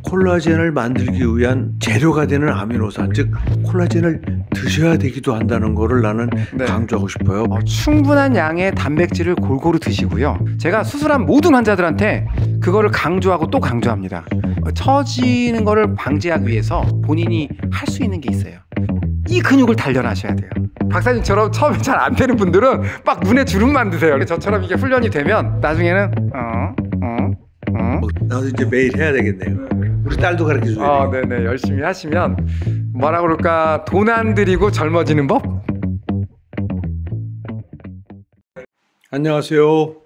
콜라겐을 만들기 위한 재료가 되는 아미노산, 즉 콜라겐을 드셔야 되기도 한다는 거를 나는 강조하고 싶어요. 충분한 양의 단백질을 골고루 드시고요. 제가 수술한 모든 환자들한테 그거를 강조하고 또 강조합니다. 처지는 거를 방지하기 위해서 본인이 할 수 있는 게 있어요. 이 근육을 단련하셔야 돼요. 박사님처럼 처음에 잘 안 되는 분들은 막 눈에 주름만 드세요. 저처럼 이게 훈련이 되면 나중에는 나도 이제 매일 해야 되겠네요. 우리 딸도 가르쳐줘야 돼요. 네네, 열심히 하시면 뭐라 그럴까, 돈 안 들이고 젊어지는 법? 안녕하세요.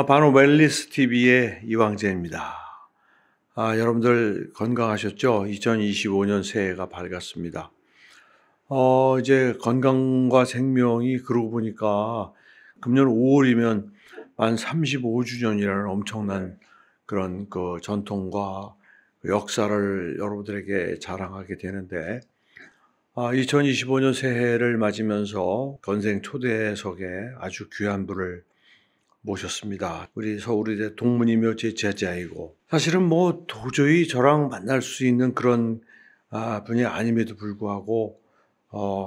바노 웰니스 TV의 이광재입니다. 여러분들 건강하셨죠? 2025년 새해가 밝았습니다. 이제 건강과 생명이 그러고 보니까 금년 5월이면 만 35주년이라는 엄청난 그런 그 전통과 역사를 여러분들에게 자랑하게 되는데, 2025년 새해를 맞으면서 건생 초대석에 아주 귀한 분을 모셨습니다. 우리 서울의대 동문이며 제 제자이고, 사실은 뭐 도저히 저랑 만날 수 있는 그런 분이 아님에도 불구하고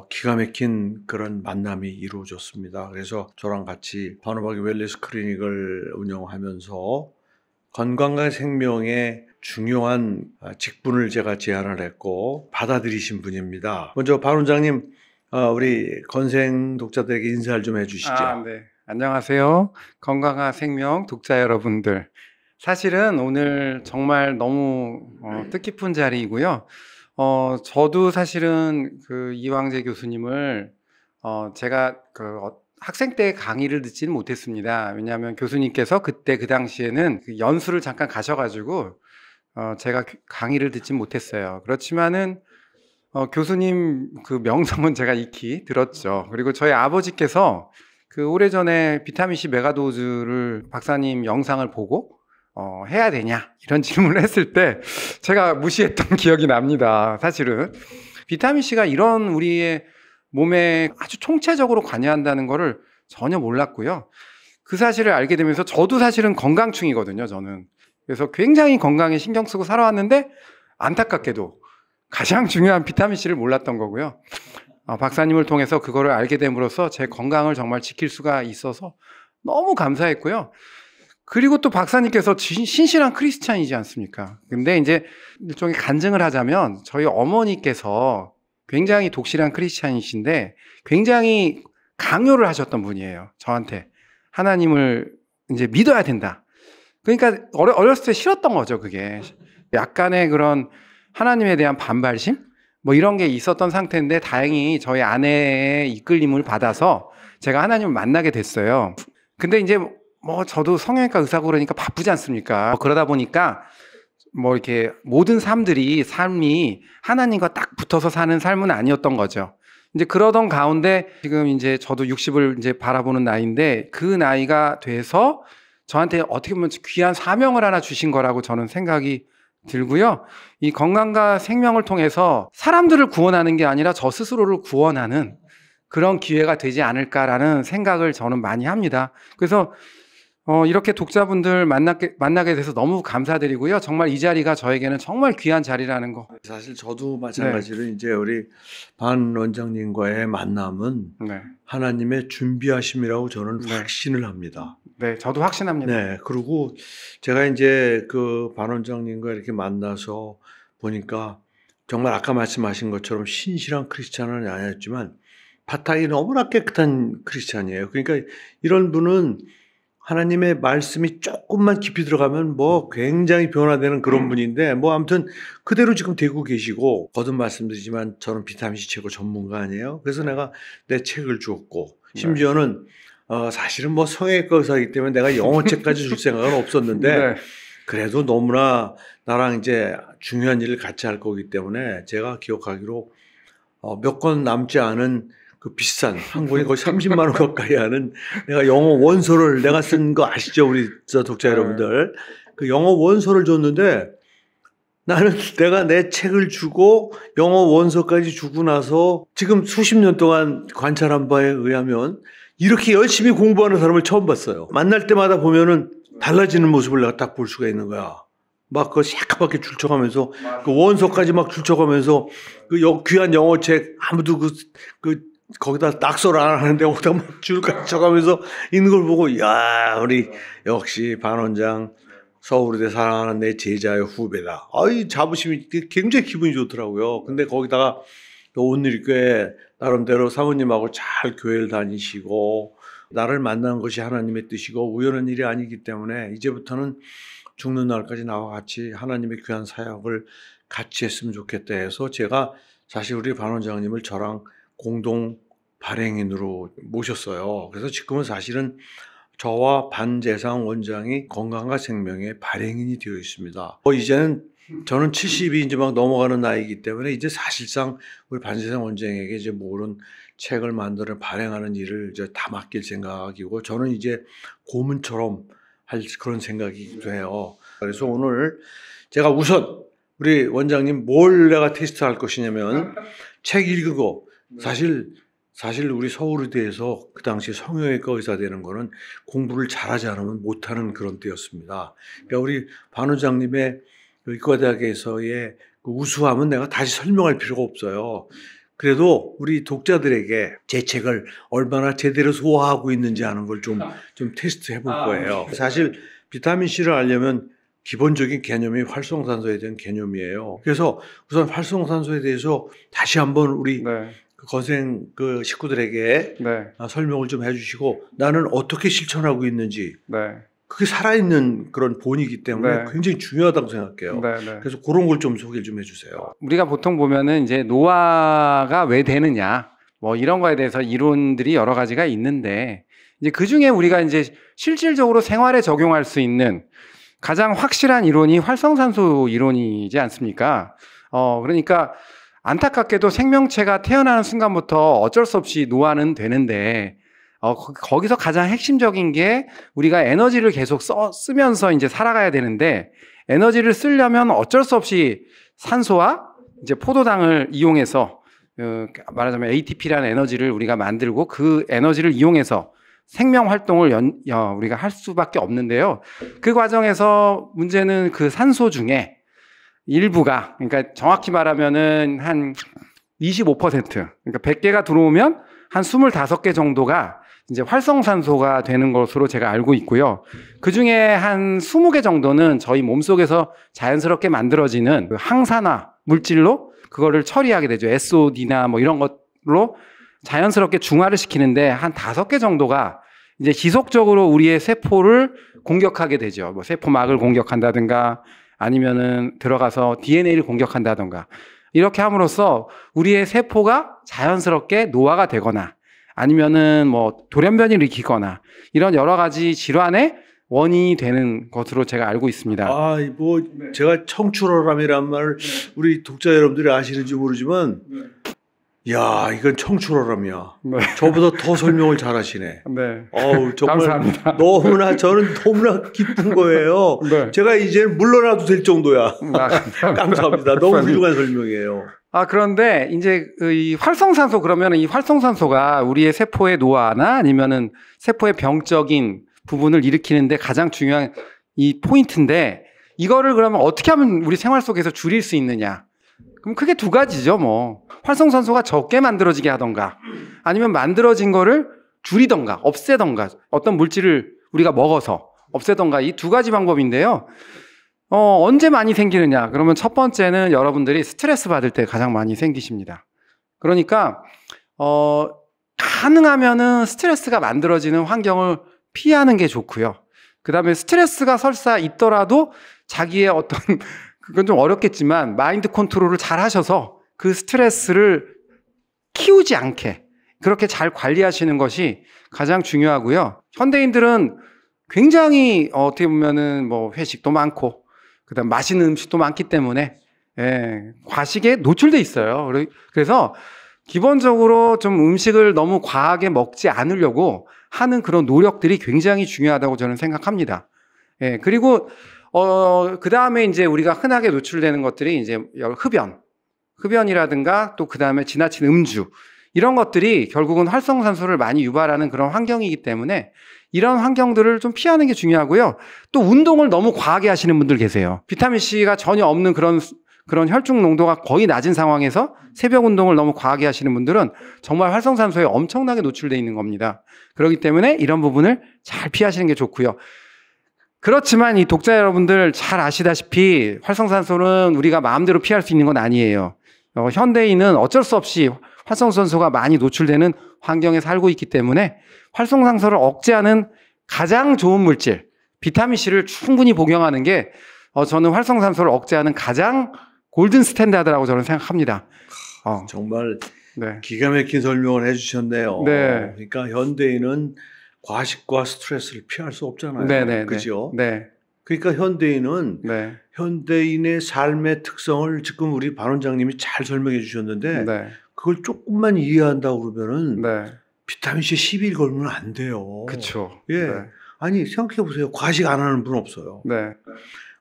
기가 막힌 그런 만남이 이루어졌습니다. 그래서 저랑 같이 바노박이 웰니스 클리닉을 운영하면서 건강과 생명의 중요한 직분을 제가 제안을 했고 받아들이신 분입니다. 먼저 박 원장님, 우리 건생 독자들에게 인사를 좀 해주시죠. 네. 안녕하세요. 건강한 생명 독자 여러분들. 사실은 오늘 정말 너무 뜻깊은 자리이고요. 저도 사실은 그 이광재 교수님을 제가 학생 때 강의를 듣지는 못했습니다. 왜냐하면 교수님께서 그때 그 당시에는 그 연수를 잠깐 가셔가지고 제가 강의를 듣진 못했어요. 그렇지만은 교수님 그 명성은 제가 익히 들었죠. 그리고 저희 아버지께서 그 오래전에 비타민C 메가도즈를 박사님 영상을 보고 해야 되냐 이런 질문을 했을 때 제가 무시했던 기억이 납니다. 사실은 비타민C가 이런 우리의 몸에 아주 총체적으로 관여한다는 거를 전혀 몰랐고요. 그 사실을 알게 되면서 저도 사실은 건강충이거든요, 저는. 그래서 굉장히 건강에 신경 쓰고 살아왔는데 안타깝게도 가장 중요한 비타민C를 몰랐던 거고요. 박사님을 통해서 그거를 알게 됨으로써 제 건강을 정말 지킬 수가 있어서 너무 감사했고요. 그리고 또 박사님께서 신실한 크리스찬이지 않습니까? 근데 이제 일종의 간증을 하자면 저희 어머니께서 굉장히 독실한 크리스찬이신데 굉장히 강요를 하셨던 분이에요. 저한테 하나님을 이제 믿어야 된다. 그러니까 어렸을 때 싫었던 거죠, 그게. 약간의 그런 하나님에 대한 반발심? 뭐 이런 게 있었던 상태인데 다행히 저희 아내의 이끌림을 받아서 제가 하나님을 만나게 됐어요. 근데 이제 뭐 저도 성형외과 의사고 그러니까 바쁘지 않습니까? 그러다 보니까 뭐 이렇게 모든 삶이 하나님과 딱 붙어서 사는 삶은 아니었던 거죠. 이제 그러던 가운데 지금 이제 저도 60을 이제 바라보는 나이인데 그 나이가 돼서 저한테 어떻게 보면 귀한 사명을 하나 주신 거라고 저는 생각이 들고요. 이 건강과 생명을 통해서 사람들을 구원하는 게 아니라 저 스스로를 구원하는 그런 기회가 되지 않을까라는 생각을 저는 많이 합니다. 그래서 이렇게 독자분들 만나게 돼서 너무 감사드리고요. 정말 이 자리가 저에게는 정말 귀한 자리라는 거. 사실 저도 마찬가지로 이제 우리 반 원장님과의 만남은 하나님의 준비하심이라고 저는 확신을 합니다. 네, 저도 확신합니다. 네, 그리고 제가 이제 그 반 원장님과 이렇게 만나서 보니까 정말 아까 말씀하신 것처럼 신실한 크리스찬은 아니었지만 바탕이 너무나 깨끗한 크리스찬이에요. 그러니까 이런 분은 하나님의 말씀이 조금만 깊이 들어가면 뭐 굉장히 변화되는 그런 분인데 뭐 아무튼 그대로 지금 되고 계시고, 거듭 말씀드리지만 저는 비타민C 최고 전문가 아니에요. 그래서 내가 내 책을 주었고 심지어는 사실은 뭐 성형외과 의사이기 때문에 내가 영어책까지 줄 생각은 없었는데 그래도 너무나 나랑 이제 중요한 일을 같이 할 거기 때문에 제가 기억하기로 몇 권 남지 않은 그 비싼 한 권이 거의 30만 원 가까이 하는 내가 영어 원서를 내가 쓴 거 아시죠? 우리 독자 여러분들. 그 영어 원서를 줬는데 나는 내가 내 책을 주고 영어 원서까지 주고 나서 지금 수십 년 동안 관찰한 바에 의하면 이렇게 열심히 공부하는 사람을 처음 봤어요. 만날 때마다 보면은 달라지는 모습을 내가 딱 볼 수가 있는 거야. 막 그 새까맣게 줄쳐가면서 그 원서까지 막 줄쳐가면서 그 귀한 영어책 아무도 그 거기다 낙서를 안 하는데 거기다 막 줄까지 쳐가면서 있는 걸 보고 야 우리 역시 반 원장 서울의대 사랑하는 내 제자의 후배다. 아이 자부심이 굉장히 기분이 좋더라고요. 근데 거기다가 또 온누리교회 나름대로 사모님하고 잘 교회를 다니시고 나를 만난 것이 하나님의 뜻이고 우연한 일이 아니기 때문에 이제부터는 죽는 날까지 나와 같이 하나님의 귀한 사역을 같이 했으면 좋겠다 해서 제가 사실 우리 반 원장님을 저랑 공동 발행인으로 모셨어요. 그래서 지금은 사실은 저와 반재상 원장이 건강과 생명의 발행인이 되어 있습니다. 이제는 저는 70이 이제 막 넘어가는 나이이기 때문에 이제 사실상 우리 반재상 원장에게 이제 모든 책을 만들어 발행하는 일을 이제 다 맡길 생각이고 저는 이제 고문처럼 할 그런 생각이기도 해요. 그래서 오늘 제가 우선 우리 원장님 뭘 내가 테스트할 것이냐면 책 읽고 사실 우리 서울의대에서 그 당시 성형외과 의사 되는 거는 공부를 잘하지 않으면 못하는 그런 때였습니다. 그러니까 우리 반 원장님의 의과대학에서의 그 우수함은 내가 다시 설명할 필요가 없어요. 그래도 우리 독자들에게 제 책을 얼마나 제대로 소화하고 있는지 하는 걸 좀 테스트 해볼 거예요. 사실 비타민C를 알려면 기본적인 개념이 활성산소에 대한 개념이에요. 그래서 우선 활성산소에 대해서 다시 한번 우리 그 건생 그 식구들에게 설명을 좀 해주시고 나는 어떻게 실천하고 있는지 그게 살아있는 그런 본이기 때문에 굉장히 중요하다고 생각해요. 그래서 그런 걸 좀 소개를 좀 해주세요. 우리가 보통 보면은 이제 노화가 왜 되느냐 뭐 이런 거에 대해서 이론들이 여러 가지가 있는데 이제 그 중에 우리가 이제 실질적으로 생활에 적용할 수 있는 가장 확실한 이론이 활성산소 이론이지 않습니까? 그러니까 안타깝게도 생명체가 태어나는 순간부터 어쩔 수 없이 노화는 되는데 거기서 가장 핵심적인 게 우리가 에너지를 계속 쓰면서 이제 살아가야 되는데 에너지를 쓰려면 어쩔 수 없이 산소와 이제 포도당을 이용해서 말하자면 ATP라는 에너지를 우리가 만들고 그 에너지를 이용해서 생명 활동을 우리가 할 수밖에 없는데요. 그 과정에서 문제는 그 산소 중에 일부가 그러니까 정확히 말하면은 한 25% 그러니까 100개가 들어오면 한 25개 정도가 이제 활성산소가 되는 것으로 제가 알고 있고요. 그 중에 한 20개 정도는 저희 몸속에서 자연스럽게 만들어지는 항산화 물질로 그거를 처리하게 되죠. SOD나 뭐 이런 것로 자연스럽게 중화를 시키는데 한 5개 정도가 이제 지속적으로 우리의 세포를 공격하게 되죠. 뭐 세포막을 공격한다든가 아니면은 들어가서 DNA를 공격한다든가 이렇게 함으로써 우리의 세포가 자연스럽게 노화가 되거나 아니면은 뭐 돌연변이를 일으키거나 이런 여러 가지 질환의 원인이 되는 것으로 제가 알고 있습니다. 뭐 제가 청출어람이란 말을 우리 독자 여러분들이 아시는지 모르지만 야, 이건 청출어람이야. 저보다 더 설명을 잘하시네. 정말 감사합니다. 저는 너무나 기쁜 거예요. 제가 이제 물러나도 될 정도야. 감사합니다. 너무 훌륭한 설명이에요. 그런데 이제 이 활성산소 그러면 이 활성산소가 우리의 세포의 노화나 아니면은 세포의 병적인 부분을 일으키는데 가장 중요한 이 포인트인데 이거를 그러면 어떻게 하면 우리 생활 속에서 줄일 수 있느냐? 그럼 크게 두 가지죠, 뭐. 활성산소가 적게 만들어지게 하던가 아니면 만들어진 거를 줄이던가 없애던가 어떤 물질을 우리가 먹어서 없애던가 이 두 가지 방법인데요. 언제 많이 생기느냐? 그러면 첫 번째는 여러분들이 스트레스 받을 때 가장 많이 생기십니다. 그러니까 가능하면은 스트레스가 만들어지는 환경을 피하는 게 좋고요. 그 다음에 스트레스가 설사 있더라도 자기의 어떤 그건 좀 어렵겠지만 마인드 컨트롤을 잘 하셔서 그 스트레스를 키우지 않게 그렇게 잘 관리하시는 것이 가장 중요하고요. 현대인들은 굉장히 어떻게 보면은 뭐 회식도 많고 그다음 맛있는 음식도 많기 때문에 과식에 노출돼 있어요. 그래서 기본적으로 좀 음식을 너무 과하게 먹지 않으려고 하는 그런 노력들이 굉장히 중요하다고 저는 생각합니다. 그리고 그 다음에 이제 우리가 흔하게 노출되는 것들이 이제 흡연이라든가 또 그 다음에 지나친 음주 이런 것들이 결국은 활성산소를 많이 유발하는 그런 환경이기 때문에 이런 환경들을 좀 피하는 게 중요하고요. 또 운동을 너무 과하게 하시는 분들 계세요. 비타민C가 전혀 없는 그런 혈중 농도가 거의 낮은 상황에서 새벽 운동을 너무 과하게 하시는 분들은 정말 활성산소에 엄청나게 노출되어 있는 겁니다. 그렇기 때문에 이런 부분을 잘 피하시는 게 좋고요. 그렇지만 이 독자 여러분들 잘 아시다시피 활성산소는 우리가 마음대로 피할 수 있는 건 아니에요. 현대인은 어쩔 수 없이 활성산소가 많이 노출되는 환경에 살고 있기 때문에 활성산소를 억제하는 가장 좋은 물질, 비타민C를 충분히 복용하는 게 저는 활성산소를 억제하는 가장 골든 스탠다드라고 저는 생각합니다. 정말 네. 기가 막힌 설명을 해주셨네요. 네. 그러니까 현대인은 과식과 스트레스를 피할 수 없잖아요. 네네. 그죠? 네. 그러니까 현대인은 네. 현대인의 삶의 특성을 지금 우리 반 원장님이 잘 설명해 주셨는데 네. 그걸 조금만 이해한다고 그러면은 네. 비타민C 시비를 걸면 안 돼요. 그쵸. 예. 네. 아니 생각해 보세요. 과식 안 하는 분 없어요. 네.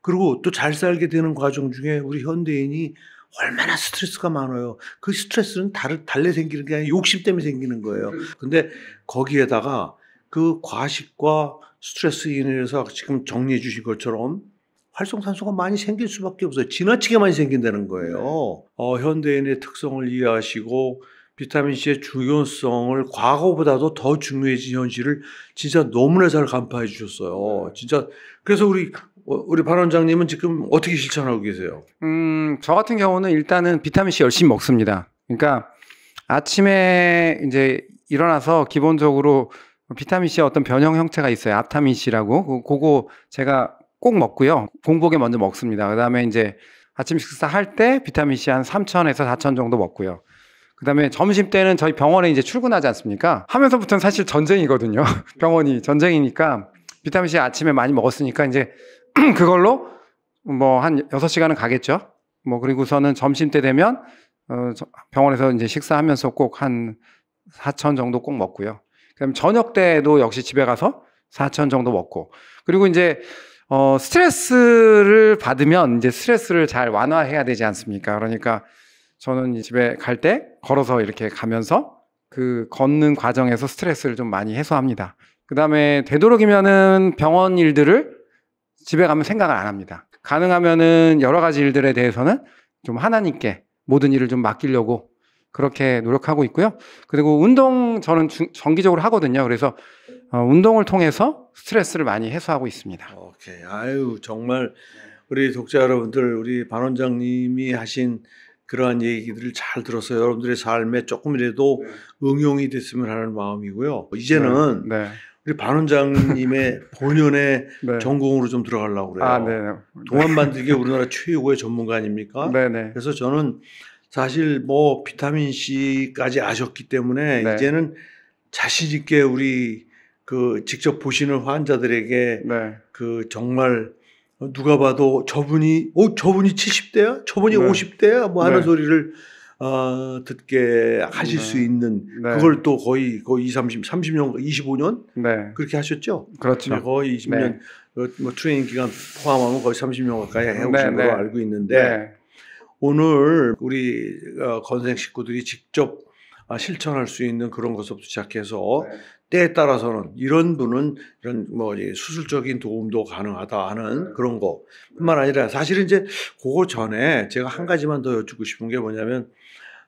그리고 또 잘 살게 되는 과정 중에 우리 현대인이 얼마나 스트레스가 많아요. 그 스트레스는 달래 생기는 게 아니라 욕심 때문에 생기는 거예요. 근데 거기에다가 그 과식과 스트레스 인해서 지금 정리해 주신 것처럼 활성산소가 많이 생길 수밖에 없어요. 지나치게 많이 생긴다는 거예요. 현대인의 특성을 이해하시고 비타민C의 중요성을 과거보다도 더 중요해진 현실을 진짜 너무나 잘 간파해 주셨어요. 진짜 그래서 우리 반 원장님은 지금 어떻게 실천하고 계세요? 저 같은 경우는 일단은 비타민C 열심히 먹습니다. 그러니까 아침에 이제 일어나서 기본적으로 비타민C의 어떤 변형 형태가 있어요. 앞타민C라고. 그거 제가 꼭 먹고요. 공복에 먼저 먹습니다. 그 다음에 이제 아침 식사할 때 비타민C 한 3,000에서 4,000 정도 먹고요. 그 다음에 점심 때는 저희 병원에 이제 출근하지 않습니까? 하면서부터는 사실 전쟁이거든요. 병원이 전쟁이니까 비타민C 아침에 많이 먹었으니까 이제 그걸로 뭐 한 6시간은 가겠죠. 뭐 그리고서는 점심 때 되면 병원에서 이제 식사하면서 꼭 한 4,000 정도 꼭 먹고요. 그다음에 저녁 때도 역시 집에 가서 4,000 정도 먹고. 그리고 이제 스트레스를 받으면 이제 스트레스를 잘 완화해야 되지 않습니까? 그러니까 저는 집에 갈 때 걸어서 이렇게 가면서 그 걷는 과정에서 스트레스를 좀 많이 해소합니다. 그다음에 되도록이면은 병원 일들을 집에 가면 생각을 안 합니다. 가능하면은 여러 가지 일들에 대해서는 좀 하나님께 모든 일을 좀 맡기려고 그렇게 노력하고 있고요. 그리고 운동 저는 정기적으로 하거든요. 그래서 운동을 통해서 스트레스를 많이 해소하고 있습니다. 오케이. 아유, 정말 우리 독자 여러분들, 우리 반 원장님이 하신 그러한 얘기들을 잘 들었어요. 여러분들의 삶에 조금이라도 응용이 됐으면 하는 마음이고요. 이제는 네. 우리 반 원장님의 본연의 네. 전공으로 좀 들어가려고 그래요. 아, 네. 동안 만들기 우리나라 최고의 전문가 아닙니까? 네네. 그래서 저는 사실 뭐 비타민C까지 아셨기 때문에 네. 이제는 자신 있게 우리 그 직접 보시는 환자들에게 네. 그 정말 누가 봐도 저분이 70대야? 저분이 네. 50대야? 뭐 하는 네. 소리를 듣게 하실 수 있는 네. 그걸 또 거의 30년, 25년 네. 그렇게 하셨죠? 그렇죠. 네, 거의 20년 네. 뭐 트레이닝 기간 포함하면 거의 30년 가까이 해오신 네, 걸로 네. 알고 있는데 네. 오늘 우리 건생 식구들이 직접 실천할 수 있는 그런 것부터 시작해서 네. 때에 따라서는 이런 분은 이런 뭐 수술적인 도움도 가능하다 하는 그런 거뿐만 아니라 사실은 이제 그거 전에 제가 한 가지만 더 여쭙고 싶은 게 뭐냐면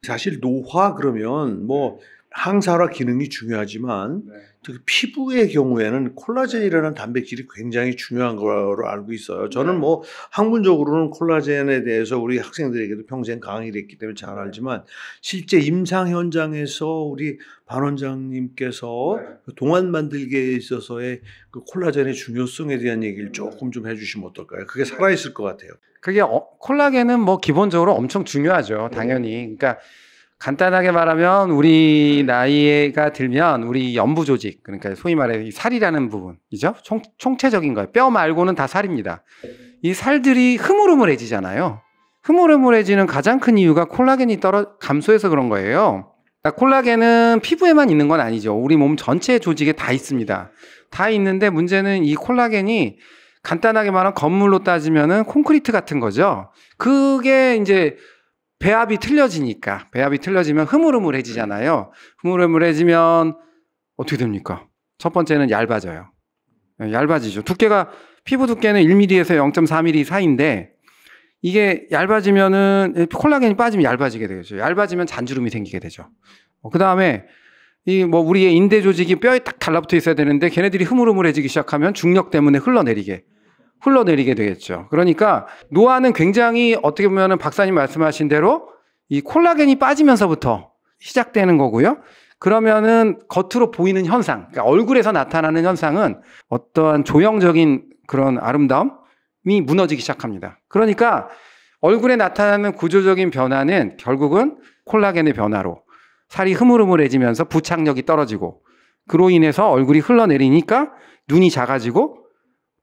사실 노화 그러면 뭐 항산화 기능이 중요하지만 네. 특히 피부의 경우에는 콜라겐이라는 단백질이 굉장히 중요한 거로 알고 있어요. 저는 뭐 학문적으로는 콜라겐에 대해서 우리 학생들에게도 평생 강의를 했기 때문에 잘 알지만 실제 임상 현장에서 우리 반 원장님께서 그 동안 만들기에 있어서의 그 콜라겐의 중요성에 대한 얘기를 조금 좀 해주시면 어떨까요? 그게 살아있을 것 같아요. 그게 콜라겐은 뭐 기본적으로 엄청 중요하죠. 당연히. 그러니까 간단하게 말하면 우리 나이가 들면 우리 연부 조직, 그러니까 소위 말해 이 살이라는 부분이죠. 총체적인 거예요. 뼈 말고는 다 살입니다. 이 살들이 흐물흐물해지잖아요. 흐물흐물해지는 가장 큰 이유가 콜라겐이 감소해서 그런 거예요. 그러니까 콜라겐은 피부에만 있는 건 아니죠. 우리 몸 전체 조직에 다 있습니다. 다 있는데 문제는 이 콜라겐이 간단하게 말하면 건물로 따지면은 콘크리트 같은 거죠. 그게 이제 배합이 틀려지면 흐물흐물해지잖아요. 흐물흐물해지면 어떻게 됩니까? 첫 번째는 얇아져요. 얇아지죠. 두께가 피부 두께는 1mm에서 0.4mm 사이인데 이게 얇아지면은 콜라겐이 빠지면 얇아지게 되죠. 얇아지면 잔주름이 생기게 되죠. 그 다음에 이 뭐 우리의 인대 조직이 뼈에 딱 달라붙어 있어야 되는데 걔네들이 흐물흐물해지기 시작하면 중력 때문에 흘러내리게 되겠죠. 그러니까 노화는 굉장히 어떻게 보면은 박사님 말씀하신 대로 이 콜라겐이 빠지면서부터 시작되는 거고요. 그러면은 겉으로 보이는 현상, 그러니까 얼굴에서 나타나는 현상은 어떠한 조형적인 그런 아름다움이 무너지기 시작합니다. 그러니까 얼굴에 나타나는 구조적인 변화는 결국은 콜라겐의 변화로 살이 흐물흐물해지면서 부착력이 떨어지고 그로 인해서 얼굴이 흘러내리니까 눈이 작아지고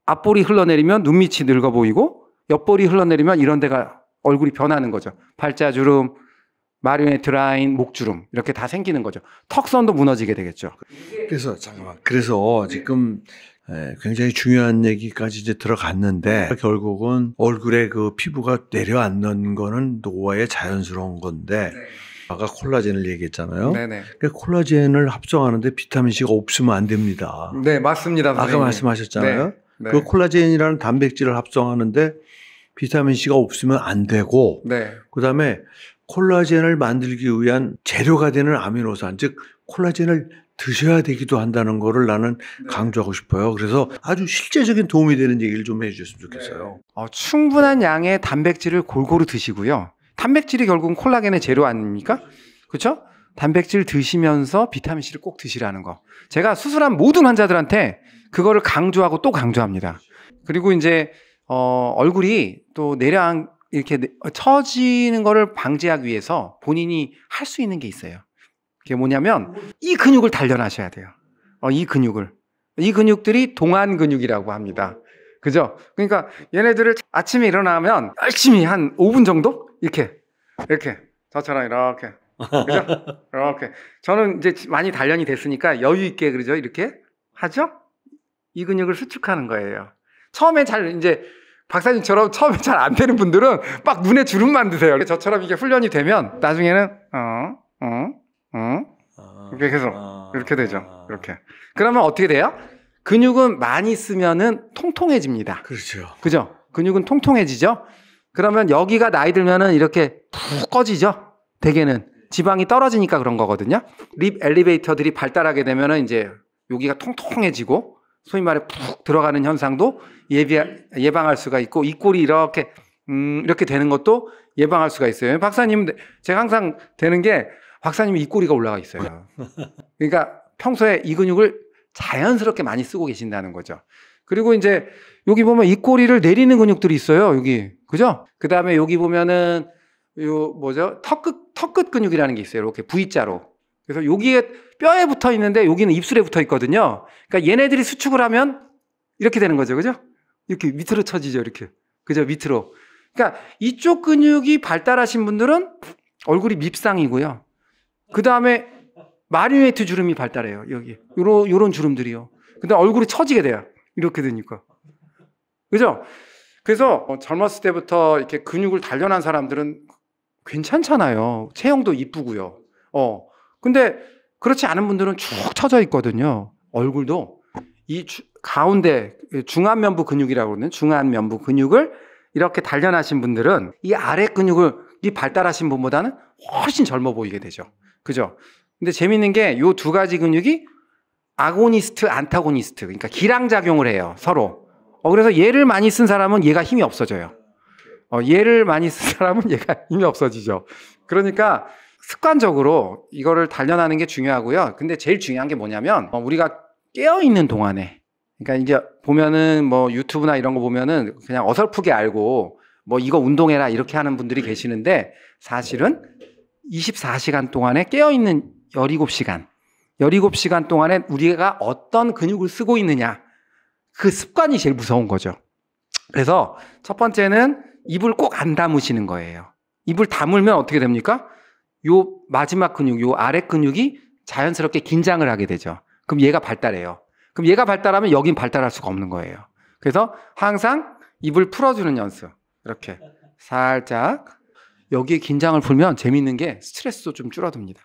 앞볼이 흘러내리면 눈밑이 늙어 보이고 옆볼이 흘러내리면 이런 데가 얼굴이 변하는 거죠. 팔자주름, 마리오네트 라인, 목주름 이렇게 다 생기는 거죠. 턱선도 무너지게 되겠죠. 그래서 잠깐만. 그래서 지금 굉장히 중요한 얘기까지 이제 들어갔는데 결국은 얼굴에 그 피부가 내려앉는 거는 노화의 자연스러운 건데 아까 콜라겐을 얘기했잖아요. 네네. 그러니까 콜라겐을 합성하는데 비타민 C가 없으면 안 됩니다. 네, 맞습니다. 아까 선생님. 말씀하셨잖아요. 네. 그 콜라겐이라는 단백질을 합성하는데 비타민 C가 없으면 안 되고 네. 그다음에 콜라겐을 만들기 위한 재료가 되는 아미노산, 즉 콜라겐을 드셔야 되기도 한다는 거를 나는 강조하고 싶어요. 그래서 아주 실제적인 도움이 되는 얘기를 좀 해주셨으면 좋겠어요. 충분한 양의 단백질을 골고루 드시고요. 단백질이 결국은 콜라겐의 재료 아닙니까? 그렇죠? 단백질 드시면서 비타민C를 꼭 드시라는 거. 제가 수술한 모든 환자들한테 그거를 강조하고 또 강조합니다. 그리고 이제 얼굴이 또 이렇게 처지는 거를 방지하기 위해서 본인이 할 수 있는 게 있어요. 그게 뭐냐면 이 근육을 단련하셔야 돼요. 이 근육들이 동안 근육이라고 합니다. 그죠? 그러니까 얘네들을 아침에 일어나면 열심히 한 5분 정도 이렇게 저처럼 이렇게 그죠? 이렇게 저는 이제 많이 단련이 됐으니까 여유 있게 그러죠. 이렇게 하죠? 이 근육을 수축하는 거예요. 처음에 이제 박사님처럼 처음에 잘 안 되는 분들은 막 눈에 주름만 드세요. 저처럼 이게 훈련이 되면 나중에는 이렇게 계속 이렇게 되죠. 이렇게. 그러면 어떻게 돼요? 근육은 많이 쓰면은 통통해집니다. 그렇죠. 그죠? 근육은 통통해지죠? 그러면 여기가 나이 들면은 이렇게 푹 꺼지죠? 대개는. 지방이 떨어지니까 그런 거거든요. 립 엘리베이터들이 발달하게 되면은 이제 여기가 통통해지고 소위 말해 푹 들어가는 현상도 예방할 수가 있고 이 꼴이 이렇게 되는 것도 예방할 수가 있어요. 박사님, 제가 항상 되는 게 박사님이 이 꼬리가 올라가 있어요. 그러니까 평소에 이 근육을 자연스럽게 많이 쓰고 계신다는 거죠. 그리고 이제 여기 보면 이 꼬리를 내리는 근육들이 있어요. 여기. 그죠? 그 다음에 여기 보면은 턱끝 근육이라는 게 있어요. 이렇게 V자로. 그래서 여기에 뼈에 붙어 있는데 여기는 입술에 붙어 있거든요. 그러니까 얘네들이 수축을 하면 이렇게 되는 거죠. 그죠? 이렇게 밑으로 처지죠. 이렇게. 그죠? 밑으로. 그러니까 이쪽 근육이 발달하신 분들은 얼굴이 밉상이고요. 그 다음에 마리오네트 주름이 발달해요. 여기. 요런 주름들이요. 근데 얼굴이 처지게 돼요. 이렇게 되니까. 그죠? 그래서 젊었을 때부터 이렇게 근육을 단련한 사람들은 괜찮잖아요. 체형도 이쁘고요. 근데 그렇지 않은 분들은 쭉 처져 있거든요. 얼굴도 이 가운데 중안면부 근육이라고 그러는 중안면부 근육을 이렇게 단련하신 분들은 이 아래 근육이 발달하신 분보다는 훨씬 젊어 보이게 되죠. 그죠? 근데 재밌는 게 요 두 가지 근육이 아고니스트, 안타고니스트, 그러니까 기량작용을 해요. 서로. 그래서 얘를 많이 쓴 사람은 얘가 힘이 없어져요. 얘를 많이 쓴 사람은 얘가 힘이 없어지죠. 그러니까 습관적으로 이거를 단련하는 게 중요하고요. 근데 제일 중요한 게 뭐냐면 우리가 깨어있는 동안에, 그러니까 이제 보면은 뭐 유튜브나 이런 거 보면은 그냥 어설프게 알고 뭐 이거 운동해라 이렇게 하는 분들이 계시는데 사실은 24시간 동안에 깨어있는 17시간 동안에 우리가 어떤 근육을 쓰고 있느냐, 그 습관이 제일 무서운 거죠. 그래서 첫 번째는 입을 꼭 안 다무시는 거예요. 입을 다물면 어떻게 됩니까? 요 마지막 근육, 요 아래 근육이 자연스럽게 긴장을 하게 되죠. 그럼 얘가 발달해요. 그럼 얘가 발달하면 여긴 발달할 수가 없는 거예요. 그래서 항상 입을 풀어주는 연습. 이렇게 살짝 여기에 긴장을 풀면 재밌는 게 스트레스도 좀 줄어듭니다.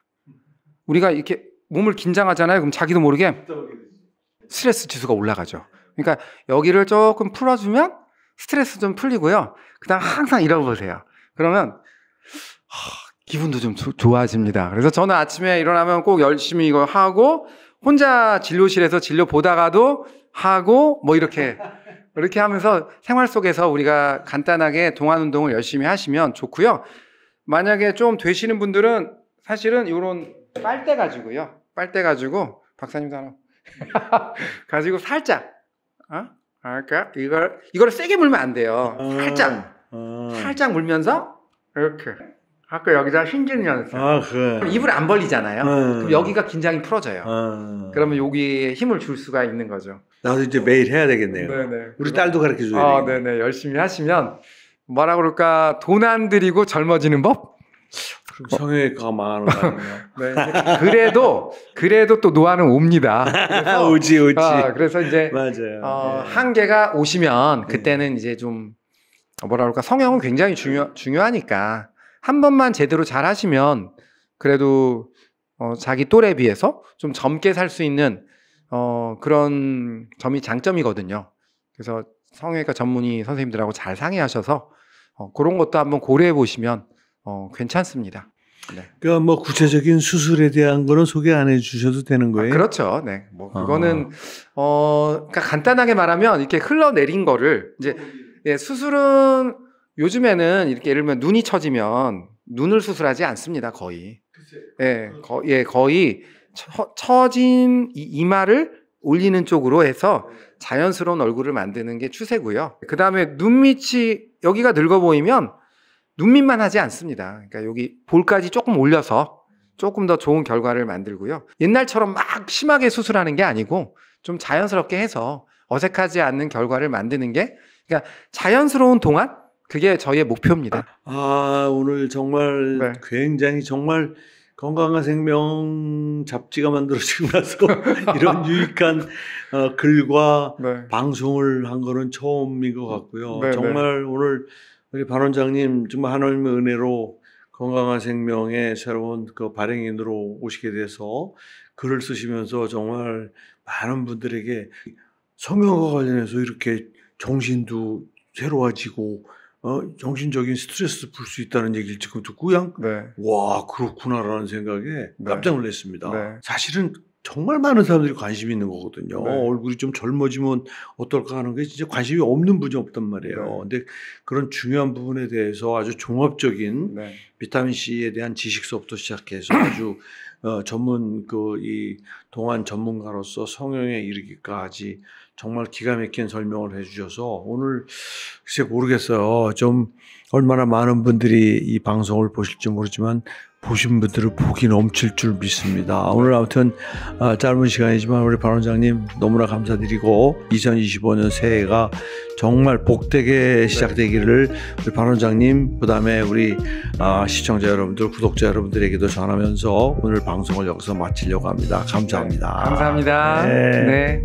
우리가 이렇게 몸을 긴장하잖아요. 그럼 자기도 모르게 스트레스 지수가 올라가죠. 그러니까 여기를 조금 풀어주면 스트레스 좀 풀리고요. 그다음 항상 일어보세요. 그러면 기분도 좀 좋아집니다. 그래서 저는 아침에 일어나면 꼭 열심히 이거 하고 혼자 진료실에서 진료 보다가도 하고 뭐 이렇게 하면서 생활 속에서 우리가 간단하게 동안 운동을 열심히 하시면 좋고요. 만약에 좀 되시는 분들은 사실은 이런 빨대 가지고요. 빨대 가지고 박사님도 하나 가지고 살짝 그러니까 이걸 세게 물면 안 돼요. 살짝 물면서 이렇게 아까 여기다 흰질 연습. 그래. 입을 안 벌리잖아요. 그럼 여기가 긴장이 풀어져요. 그러면 여기에 힘을 줄 수가 있는 거죠. 나도 이제 매일 해야 되겠네요. 네네. 우리 딸도 가르쳐줘야 되겠네요. 네네. 열심히 하시면 뭐라 그럴까 돈 안 들이고 젊어지는 법? 그럼 성형외과가 망하는 거 네. 아니에요? 그래도 또 노안은 옵니다. 그래서, 오지. 그래서 이제 맞아요. 한계가 오시면 그때는 이제 좀 뭐라 그럴까 성형은 굉장히 중요하니까 한 번만 제대로 잘 하시면 그래도 자기 또래에 비해서 좀 젊게 살 수 있는 그런 점이 장점이거든요. 그래서 성형외과 전문의 선생님들하고 잘 상의하셔서 그런 것도 한번 고려해 보시면 괜찮습니다. 네. 그러니까 뭐 구체적인 수술에 대한 거는 소개 안 해주셔도 되는 거예요? 그렇죠. 네. 뭐 그거는 그러니까 간단하게 말하면 이렇게 흘러내린 거를 이제 수술은 요즘에는 이렇게 예를 들면 눈이 처지면 눈을 수술하지 않습니다. 거의. 거의 처진 이마를 올리는 쪽으로 해서 자연스러운 얼굴을 만드는 게 추세고요. 그 다음에 눈 밑이 여기가 늙어 보이면 눈 밑만 하지 않습니다. 그러니까 여기 볼까지 조금 올려서 조금 더 좋은 결과를 만들고요. 옛날처럼 막 심하게 수술하는 게 아니고 좀 자연스럽게 해서 어색하지 않는 결과를 만드는 게 그러니까 자연스러운 동안 그게 저희의 목표입니다. 오늘 정말 굉장히 정말 건강한 생명 잡지가 만들어지고 나서 이런 유익한 글과 방송을 한 거는 처음인 것 같고요. 정말 오늘 우리 반 원장님 정말 하나님의 은혜로 건강한 생명의 새로운 그 발행인으로 오시게 돼서 글을 쓰시면서 정말 많은 분들에게 성형과 관련해서 이렇게 정신도 새로워지고 정신적인 스트레스 풀 수 있다는 얘기를 지금 듣고 그냥 와 그렇구나라는 생각에 깜짝 놀랐습니다. 사실은 정말 많은 사람들이 관심이 있는 거거든요. 얼굴이 좀 젊어지면 어떨까 하는 게 진짜 관심이 없는 분이 없단 말이에요. 근데 그런 중요한 부분에 대해서 아주 종합적인 비타민C에 대한 지식서부터 시작해서 아주 전문 이 동안 전문가로서 성형에 이르기까지 정말 기가 막힌 설명을 해주셔서 오늘 글쎄 모르겠어요. 좀 얼마나 많은 분들이 이 방송을 보실지 모르지만 보신 분들은 복이 넘칠 줄 믿습니다. 오늘 아무튼 짧은 시간이지만 우리 반 원장님 너무나 감사드리고 2025년 새해가 정말 복되게 시작되기를 우리 반 원장님 그다음에 우리 시청자 여러분들 구독자 여러분들에게도 전하면서 오늘 방송을 여기서 마치려고 합니다. 감사합니다. 감사합니다. 네.